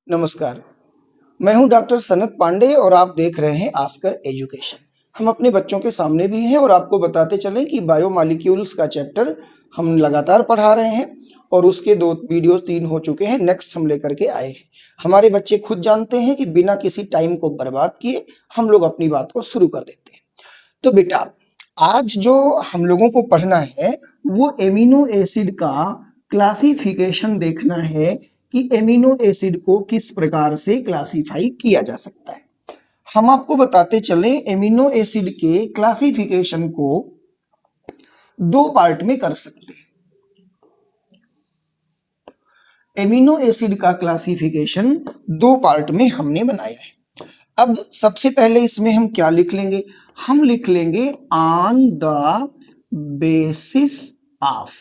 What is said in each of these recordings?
नमस्कार, मैं हूं डॉक्टर सनत पांडे और आप देख रहे हैं आस्कर एजुकेशन। हम अपने बच्चों के सामने भी हैं और आपको बताते चलें कि बायोमॉलिक्यूल्स का चैप्टर हम लगातार पढ़ा रहे हैं और उसके 2 वीडियोस 3 हो चुके हैं, नेक्स्ट हम लेकर के आए हैं। हमारे बच्चे खुद जानते हैं कि बिना किसी टाइम को बर्बाद किए हम लोग अपनी बात को शुरू कर देते हैं। तो बेटा, आज जो हम लोगों को पढ़ना है वो एमिनो एसिड का क्लासिफिकेशन देखना है कि एमिनो एसिड को किस प्रकार से क्लासिफाई किया जा सकता है। हम आपको बताते चलें एमिनो एसिड के क्लासिफिकेशन को 2 पार्ट में कर सकते हैं। एमिनो एसिड का क्लासिफिकेशन 2 पार्ट में हमने बनाया है। अब सबसे पहले इसमें हम क्या लिख लेंगे? हम लिख लेंगे on the basis of.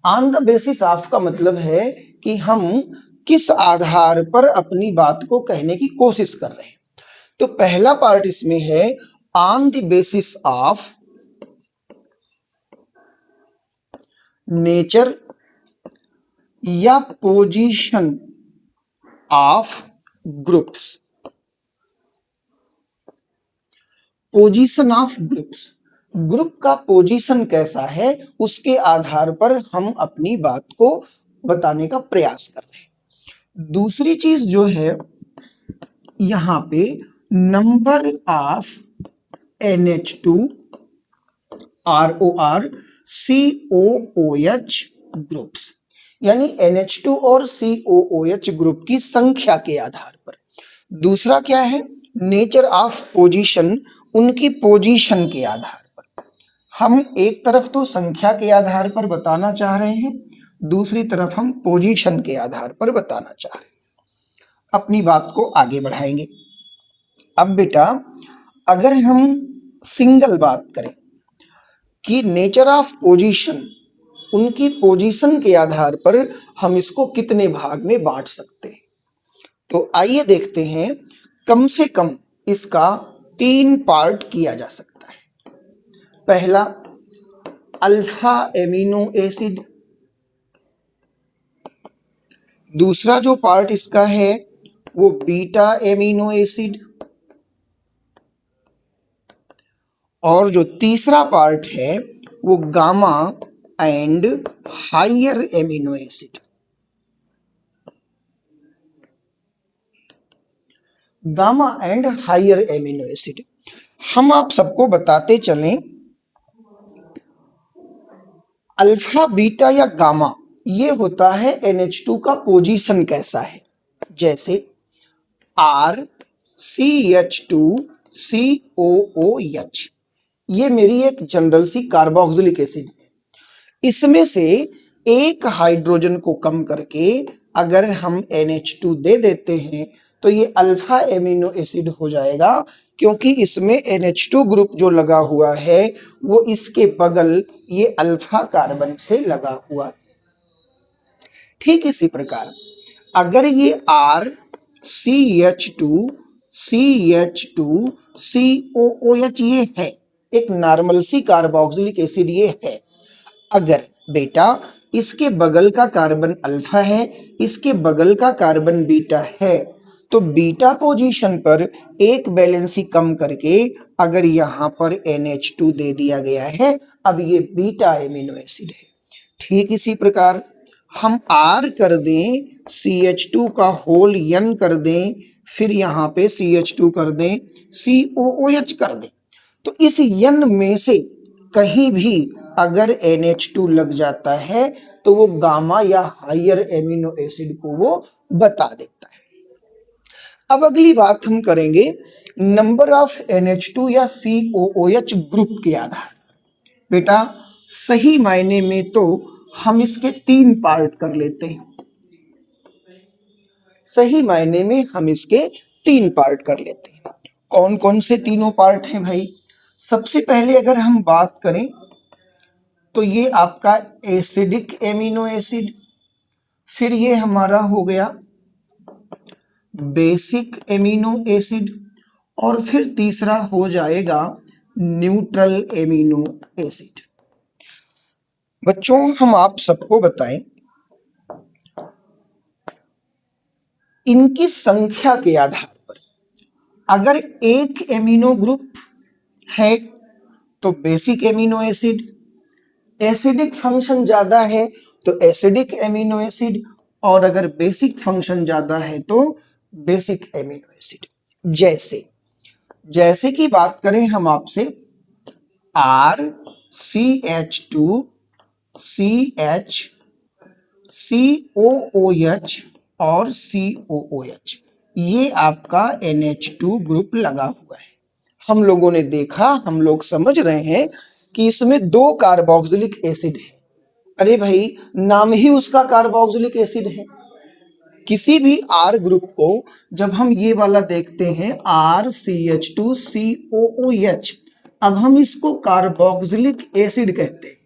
On the basis of का मतलब है कि हम किस आधार पर अपनी बात को कहने की कोशिश कर रहे हैं। तो पहला पार्ट इसमें है on the basis of nature या position of groups. Position of groups, group का पोजीशन कैसा है उसके आधार पर हम अपनी बात को बताने का प्रयास कर रहे हैं। दूसरी चीज जो है यहां पे number of NH2 ROR COOH groups, यानी NH2 और COOH ग्रुप की संख्या के आधार पर। दूसरा क्या है? नेचर ऑफ पोजीशन, उनकी पोजीशन के आधार पर। हम एक तरफ तो संख्या के आधार पर बताना चाह रहे हैं, दूसरी तरफ हम पोजीशन के आधार पर बताना चाह रहे हैं। अपनी बात को आगे बढ़ाएंगे। अब बेटा, अगर हम सिंगल बात करें कि नेचर ऑफ पोजीशन, उनकी पोजीशन के आधार पर हम इसको कितने भाग में बांट सकते हैं, तो आइए देखते हैं। कम से कम इसका 3 पार्ट किया जा सकता है। पहला अल्फा एमिनो एसिड, दूसरा जो पार्ट इसका है वो बीटा एमिनो एसिड, और जो तीसरा पार्ट है वो gamma and higher amino acid. Gamma and higher amino acid हम आप सबको बताते चलें। अल्फा, बीटा या गामा ये होता है NH2 का पोजीशन कैसा है। जैसे RCH2COOH, ये मेरी एक जनरल सी कार्बोक्सिलिक एसिड है। इसमें से एक हाइड्रोजन को कम करके अगर हम NH2 दे देते हैं तो ये अल्फा एमिनो एसिड हो जाएगा, क्योंकि इसमें NH2 ग्रुप जो लगा हुआ है वो इसके बगल ये अल्फा कार्बन से लगा हुआ है। ठीक इसी प्रकार अगर ये RCH2CH2COOH ये है, एक नॉर्मल सी कार्बोक्सिलिक एसिड ये है, अगर बेटा इसके बगल का कार्बन अल्फा है, इसके बगल का कार्बन बीटा है, तो बीटा पोजीशन पर एक बैलेंसी कम करके अगर यहां पर NH2 दे दिया गया है, अब ये बीटा एमिनो एसिड है। ठीक इसी प्रकार हम R कर दें, CH2 का होल N कर दें, फिर यहां पे CH2 कर दें, COOH कर दें, तो इस N में से कहीं भी अगर NH2 लग जाता है तो वो गामा या हायर एमिनो एसिड को वो बता देता है। अब अगली बात हम करेंगे नंबर ऑफ NH2 या COOH ग्रुप के आधार। बेटा सही मायने में तो हम इसके 3 पार्ट कर लेते हैं। सही मायने में हम इसके 3 पार्ट कर लेते हैं। कौन कौन से तीनों पार्ट हैं भाई? सबसे पहले अगर हम बात करें तो ये आपका एसिडिक एमिनो एसिड, फिर ये हमारा हो गया बेसिक एमिनो एसिड, और फिर तीसरा हो जाएगा न्यूट्रल एमिनो एसिड। बच्चों हम आप सबको बताएं, इनकी संख्या के आधार पर अगर एक एमिनो ग्रुप है तो basic amino acid, acidic function ज्यादा है तो एसिडिक एमिनो एसिड, और अगर बेसिक फंक्शन ज्यादा है तो बेसिक एमिनो एसिड। जैसे जैसे की बात करें हम आपसे RCH2 CH COOH और COOH, ये आपका NH2 ग्रुप लगा हुआ है। हम लोगों ने देखा, हम लोग समझ रहे हैं कि इसमें 2 कार्बोक्सिलिक एसिड है। अरे भाई, नाम ही उसका कार्बोक्सिलिक एसिड है। किसी भी R ग्रुप को जब हम ये वाला देखते हैं RCH2COOH, अब हम इसको कार्बोक्सिलिक एसिड कहते हैं।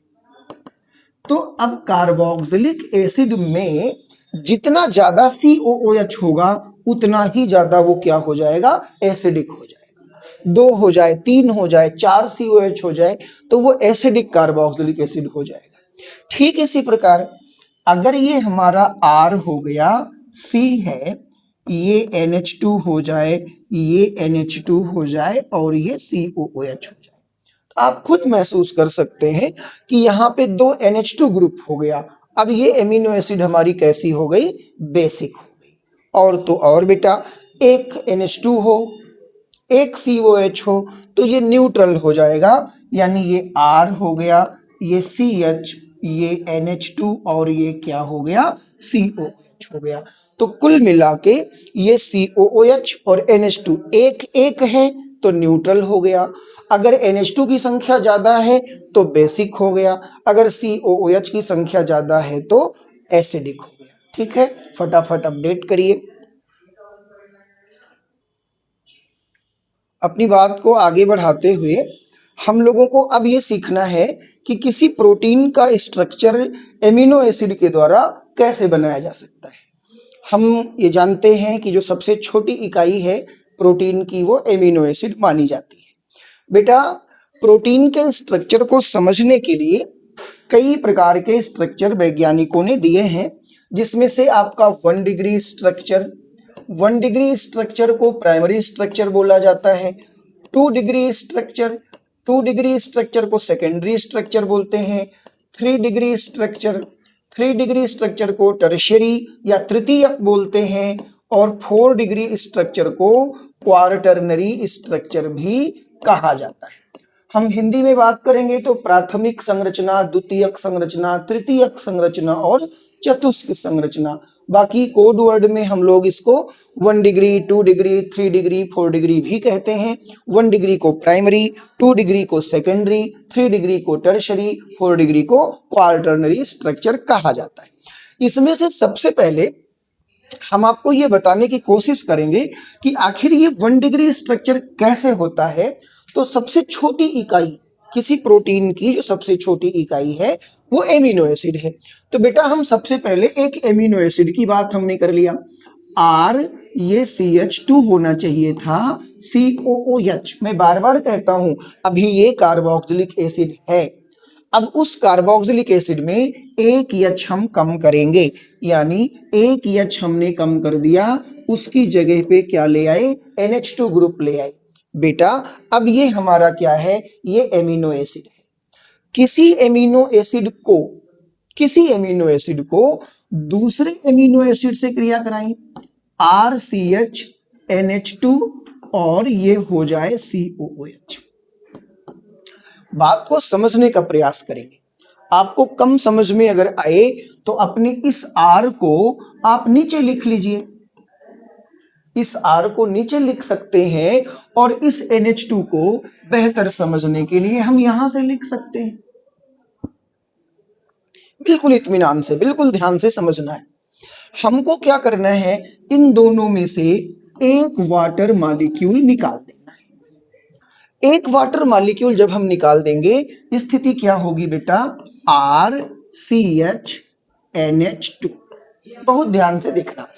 तो अब कार्बोक्सिलिक एसिड में जितना ज्यादा COOH होगा उतना ही ज्यादा वो क्या हो जाएगा, एसिडिक हो जाएगा। 2 हो जाए, 3 हो जाए, 4 COH हो जाए तो वो एसिडिक कार्बोक्सिलिक एसिड हो जाएगा। ठीक इसी प्रकार अगर ये हमारा R हो गया, C है, ये NH2 हो जाए, ये NH2 हो जाए और ये COOH हो जाए, आप खुद महसूस कर सकते हैं कि यहाँ पे 2 NH2 ग्रुप हो गया। अब ये एमिनो एसिड हमारी कैसी हो गई, बेसिक हो गई। और तो और बेटा, एक NH2 हो, एक COH हो तो ये न्यूट्रल हो जाएगा, यानी ये R हो गया, ये CH, ये NH2 और ये क्या हो गया, COH हो गया। तो कुल मिला के ये COOH और NH2 एक एक है तो न्यूट्रल हो गया। अगर NH2 की संख्या ज्यादा है तो बेसिक हो गया, अगर COOH की संख्या ज्यादा है तो एसिडिक हो गया। ठीक है, फटाफट अपडेट करिए। अपनी बात को आगे बढ़ाते हुए हम लोगों को अब ये सीखना है कि किसी प्रोटीन का स्ट्रक्चर एमिनो एसिड के द्वारा कैसे बनाया जा सकता है। हम ये जानते हैं कि जो सबसे छोटी इकाई है प्रोटीन की वो एमिनो एसिड मानी जाती है। बेटा, प्रोटीन के स्ट्रक्चर को समझने के लिए कई प्रकार के स्ट्रक्चर वैज्ञानिकों ने दिए हैं, जिसमें से आपका 1 डिग्री स्ट्रक्चर, 1 डिग्री स्ट्रक्चर को प्राइमरी स्ट्रक्चर बोला जाता है। 2 डिग्री स्ट्रक्चर, 2 डिग्री स्ट्रक्चर को सेकेंडरी स्ट्रक्चर बोलते हैं। 3 डिग्री स्ट्रक्चर, 3 डिग्री स्ट्रक्चर को टर्शियरी या तृतीयक बोलते हैं। और 4 डिग्री स्ट्रक्चर को क्वार्टरनरी स्ट्रक्चर भी कहा जाता है। हम हिंदी में बात करेंगे तो प्राथमिक संरचना, द्वितीयक संरचना, तृतीयक संरचना और चतुस्क संरचना। बाकी कोड वर्ड में हम लोग इसको 1 डिग्री, 2 डिग्री, 3 डिग्री, 4 डिग्री भी कहते हैं। 1 डिग्री को प्राइमरी, 2 डिग्री को सेकेंडरी, 3 डिग्री को टर्शरी, 4 डिग्री को क्वार्टरनरी स्ट्रक्चर कहा जाता है। इसमें से सबसे पहले हम आपको ये बताने की कोशिश करेंगे कि आखिर ये 1 डिग्री स्ट्रक्चर कैसे होता है। तो सबसे छोटी इकाई किसी प्रोटीन की, जो सबसे छोटी इकाई है वो एमिनो एसिड है। तो बेटा, हम सबसे पहले एक एमिनो एसिड की बात हमने कर लिया, R, ये CH2 होना चाहिए था, COOH। मैं बार बार कहता हूं अभी ये कार्बोक्सिलिक एसिड है। अब उस कार्बोक्सिलिक एसिड में एक H हम कम करेंगे, यानी एक H हमने कम कर दिया, उसकी जगह पे क्या ले आए, NH2 ग्रुप ले आए। बेटा, अब ये हमारा क्या है, ये एमिनो एसिड है। किसी एमिनो एसिड को दूसरे एमिनो एसिड से क्रिया कराएं, RCH NH2 और ये हो जाए COOH। बात को समझने का प्रयास करेंगे। आपको कम समझ में अगर आए तो अपनी इस R को आप नीचे लिख लीजिए, इस R को नीचे लिख सकते हैं, और इस NH2 को बेहतर समझने के लिए हम यहां से लिख सकते हैं। बिल्कुल इत्मीनान से, बिल्कुल ध्यान से समझना है। हमको क्या करना है, इन दोनों में से एक वाटर मॉलिक्यूल निकाल देना है। एक वाटर मॉलिक्यूल जब हम निकाल देंगे, स्थिति क्या होगी बेटा, RCH NH2। बहुत ध्यान से देखना,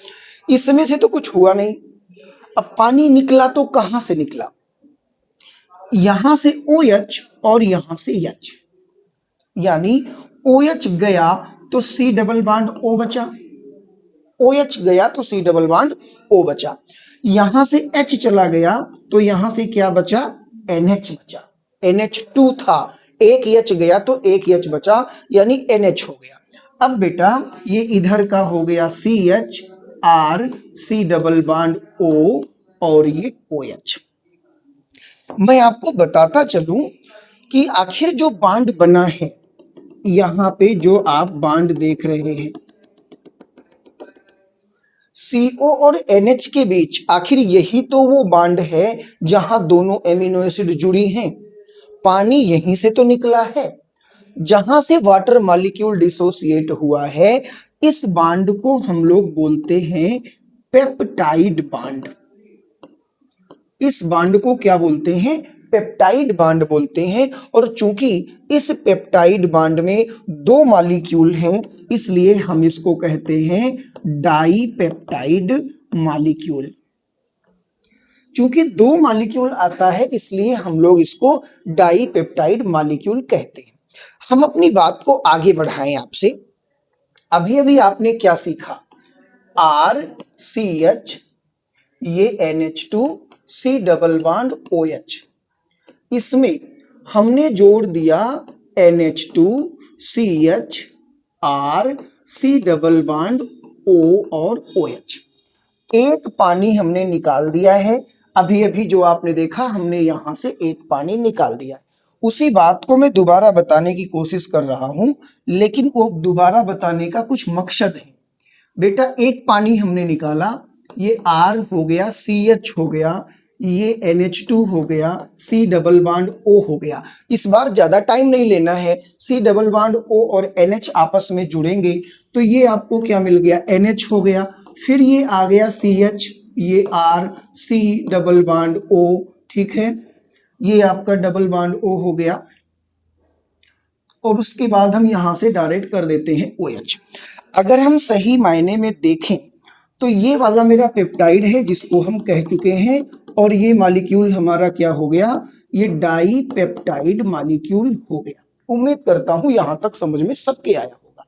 इसमें से तो कुछ हुआ नहीं। अब पानी निकला तो कहां से निकला, यहां से OH और यहां से H, यानी OH गया तो C डबल बॉन्ड O बचा, OH गया तो C डबल बॉन्ड O बचा, यहां से H चला गया तो यहां से क्या बचा, NH बचा, NH2 था, एक H गया तो एक H बचा यानी NH हो गया। अब बेटा ये इधर का हो गया CH R C double bond O और ये OH। मैं आपको बताता चलूं कि आखिर जो बॉन्ड बना है, यहां पे जो आप बॉन्ड देख रहे हैं CO और NH के बीच, आखिर यही तो वो बॉन्ड है जहां दोनों एमिनो एसिड जुड़ी हैं। पानी यहीं से तो निकला है, जहां से वाटर मॉलिक्यूल डिसोसिएट हुआ है, इस बॉन्ड को हम लोग बोलते हैं पेप्टाइड बॉन्ड। इस बॉन्ड को क्या बोलते हैं, पेप्टाइड बॉन्ड बोलते हैं। और चूंकि इस पेप्टाइड बॉन्ड में दो मॉलिक्यूल हैं, इसलिए हम इसको कहते हैं डाइपेप्टाइड मॉलिक्यूल। चूंकि दो मॉलिक्यूल आता है इसलिए हम लोग इसको डाइपेप्टाइड मॉलिक्यूल कहते हैं। हम अपनी बात को आगे बढ़ाएं आपसे। अभी अभी आपने क्या सीखा, RCH, ये NH2 C double bond OH, इसमें हमने जोड़ दिया NH2 CH R C double bond O और OH। एक पानी हमने निकाल दिया है, अभी अभी जो आपने देखा हमने यहां से एक पानी निकाल दिया है। उसी बात को मैं दोबारा बताने की कोशिश कर रहा हूं, लेकिन वो दोबारा बताने का कुछ मकसद है। बेटा एक पानी हमने निकाला, ये R हो गया, CH हो गया, ये NH2 हो गया, C डबल बॉन्ड O हो गया। इस बार ज्यादा टाइम नहीं लेना है, C डबल बॉन्ड O और NH आपस में जुड़ेंगे तो ये आपको क्या मिल गया, NH हो गया। फिर ये आ गया CH, ये R C double bond O, ठीक है, ये आपका डबल बॉन्ड O हो गया। और उसके बाद हम यहां से डायरेक्ट कर देते हैं OH। अगर हम सही मायने में देखें तो ये वाला मेरा पेप्टाइड है जिसको हम कह चुके हैं, और ये मॉलिक्यूल हमारा क्या हो गया, ये डाइपेप्टाइड मॉलिक्यूल हो गया। उम्मीद करता हूं यहां तक समझ में सबके आया होगा।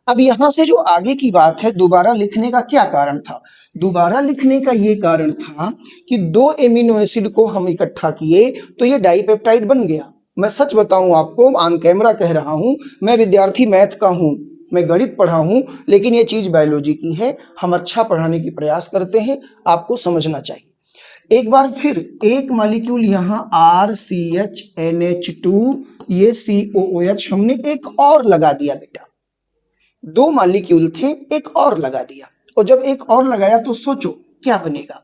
अब यहां से जो आगे की बात है, दोबारा लिखने का क्या कारण था, दोबारा लिखने का ये कारण था कि दो एमिनो एसिड को हम इकट्ठा किए तो ये डाइपेप्टाइड बन गया। मैं सच बताऊं आपको, ऑन कैमरा कह रहा हूं, मैं विद्यार्थी मैथ का हूं, मैं गणित पढ़ा हूं, लेकिन ये चीज बायोलॉजी की है। हम अच्छा पढ़ाने की प्रयास करते हैं, आपको समझना चाहिए। एक बार फिर एक मॉलिक्यूल यहाँ RCH NH2, ये COOH हमने एक और लगा दिया बेटा। दो मॉलिक्यूल थे, एक और लगा दिया, और जब एक और लगाया तो सोचो क्या बनेगा,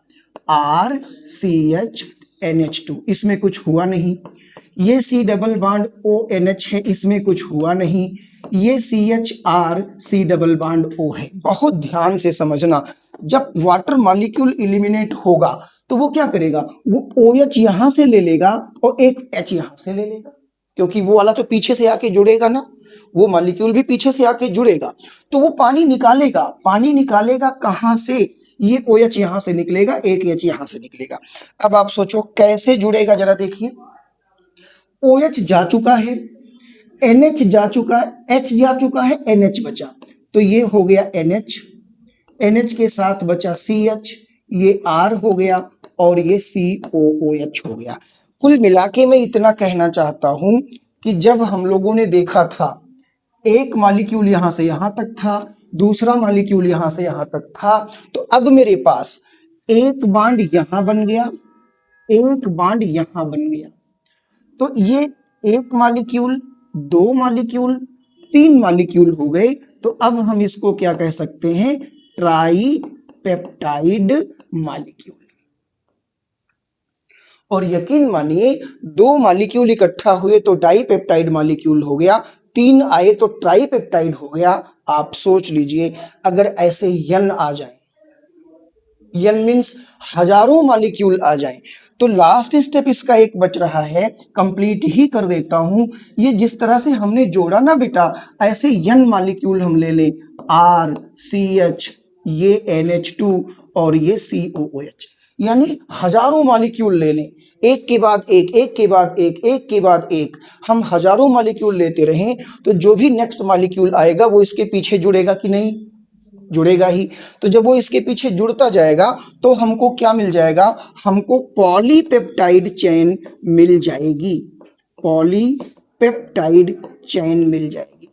RCH NH2, इसमें कुछ हुआ नहीं। ये C डबल बॉन्ड ONH है, इसमें कुछ हुआ नहीं। ये CHR C double bond O है। बहुत ध्यान से समझना, जब वाटर मॉलिक्यूल इलिमिनेट होगा तो वो क्या करेगा, वो OH यहां से ले लेगा और एक H यहां से ले लेगा, क्योंकि वो वाला तो पीछे से आके जुड़ेगा ना, वो मॉलिक्यूल भी पीछे से आके जुड़ेगा, तो वो पानी निकालेगा। पानी निकालेगा कहां से, ये OH यहां से निकलेगा, एक H यहां से निकलेगा। अब आप सोचो कैसे जुड़ेगा, जरा देखिए। OH जा चुका है, NH जा चुका है, H जा चुका है, NH बचा, तो ये हो गया NH, NH के साथ बचा CH, ये R हो गया, और ये COOH हो गया। कुल मिला के मैं इतना कहना चाहता हूं कि जब हम लोगों ने देखा था एक मॉलिक्यूल यहां से यहां तक था, दूसरा मॉलिक्यूल यहां से यहां तक था, तो अब मेरे पास एक बॉन्ड यहां बन गया, एक बॉन्ड यहां बन गया, तो ये एक मॉलिक्यूल, दो मॉलिक्यूल, तीन मॉलिक्यूल हो गए। तो अब हम इसको क्या कह सकते हैं, ट्राइपेप्टाइड मॉलिक्यूल। और यकीन मानिए दो मॉलिक्यूल इकट्ठा हुए तो डाइपेप्टाइड मॉलिक्यूल हो गया, तीन आए तो ट्राइपेप्टाइड हो गया। आप सोच लीजिए अगर ऐसे यन आ जाए, यन मीन्स हजारों मॉलिक्यूल आ जाए, तो लास्ट स्टेप इसका एक बच रहा है, कंप्लीट ही कर देता हूं। ये जिस तरह से हमने जोड़ा ना बेटा, ऐसे यन मॉलिक्यूल हम ले लें, RCH, ये NH2 और ये COOH, यानी हजारों मॉलिक्यूल ले लें, एक के बाद एक, एक के बाद एक, एक के बाद एक, हम हजारों मॉलिक्यूल लेते रहें तो जो भी नेक्स्ट मॉलिक्यूल आएगा वो इसके पीछे जुड़ेगा कि नहीं, जुड़ेगा ही। तो जब वो इसके पीछे जुड़ता जाएगा तो हमको क्या मिल जाएगा, हमको पॉलीपेप्टाइड चेन मिल जाएगी, पॉलीपेप्टाइड चेन मिल जाएगी।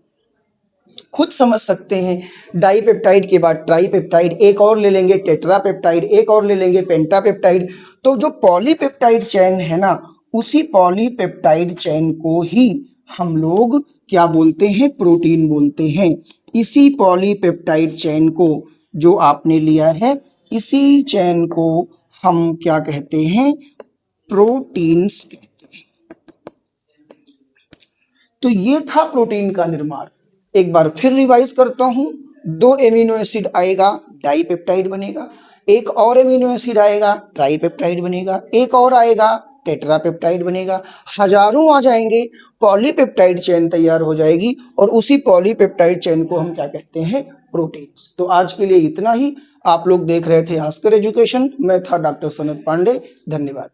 खुद समझ सकते हैं, डाइपेप्टाइड के बाद ट्राइपेप्टाइड, एक और ले लेंगे टेट्रापेप्टाइड, एक और ले लेंगे पेंटापेप्टाइड। तो जो पॉलीपेप्टाइड चेन है ना, उसी पॉलीपेप्टाइड चेन को ही हम लोग क्या बोलते हैं, प्रोटीन बोलते हैं। इसी पॉलीपेप्टाइड चेन को जो आपने लिया है, इसी चेन को हम क्या कहते हैं, प्रोटीन्स कहते हैं। तो ये था प्रोटीन का निर्माण। एक बार फिर रिवाइज करता हूं, 2 एमिनो एसिड आएगा, डाइपेप्टाइड बनेगा, एक और एमिनो एसिड आएगा, ट्राइपेप्टाइड बनेगा, एक और आएगा, टेट्रापेप्टाइड बनेगा, हजारों आ जाएंगे, पॉलीपेप्टाइड चेन तैयार हो जाएगी और उसी पॉलीपेप्टाइड चेन को हम क्या कहते हैं, प्रोटीन्स। तो आज के लिए इतना ही। आप लोग देख रहे थे आस्कर एजुकेशन, मैं था डॉक्टर सनत पांडे। धन्यवाद।